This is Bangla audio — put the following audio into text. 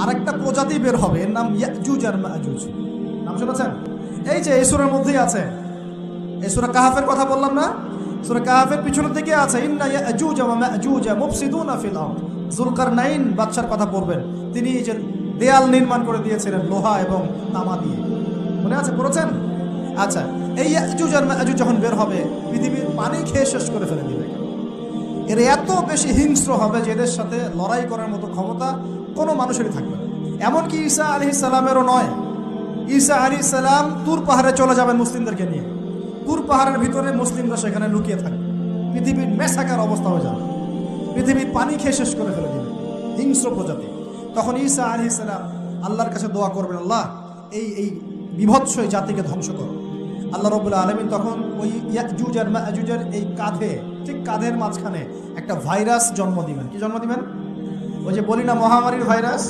আরেকটা প্রজাতি বের হবে, এর নাম ইয়াজুজ আর মাজুজ। নাম শুনেছেন? এই যে এই সূরার মধ্যেই আছে, এই সূরা কাহাফের কথা বললাম না, সূরা কাহাফের পিছনের দিকে আছে ইন্না ইয়াজুজ ওয়া মাজুজ মুফসিদুনা ফিল আরদ। যুলকারনাইন বাদশার কথা পড়বেন, তিনি এই যে দেয়াল নির্মাণ করে দিয়েছিলেন লোহা এবং তামা দিয়ে, মনে আছে, পড়েছেন? আচ্ছা, এই ইয়াজুজ আর মাজুজ যখন বের হবে, পৃথিবীর পানি খেয়ে শেষ করে ফেলে দিবে। এর এত বেশি হিংস্র হবে যে এদের সাথে লড়াই করার মতো ক্ষমতা কোনো মানুষেরই থাকবে না। এমনকি ঈসা আলাইহিস সালামেরও নয়। ঈসা আলাইহিস সালাম তুর পাহাড়ে চলে যাবেন মুসলিমদেরকে নিয়ে, তুর পাহাড়ের ভিতরে মুসলিমরা সেখানে লুকিয়ে থাকবে, পৃথিবীর মেসাকার অবস্থা হয়ে যাবে, পৃথিবীর পানি খেয়ে শেষ করে ফেলে দিবে হিংস্র প্রজাতি। তখন ঈসা আলাইহিস সালাম আল্লাহর কাছে দোয়া করবেন, আল্লাহ এই বিভৎস এই জাতিকে ধ্বংস করো। আল্লাহ রাব্বুল আলামিন তখন ওই ইয়াজুজ আর মাজুজের এই কাঁধে, ঠিক কাঁধের মাঝখানে একটা ভাইরাস জন্ম দিবেন। কি জন্ম দিবেন? ওই যে বলি না, মহামারীর ভাইরাস।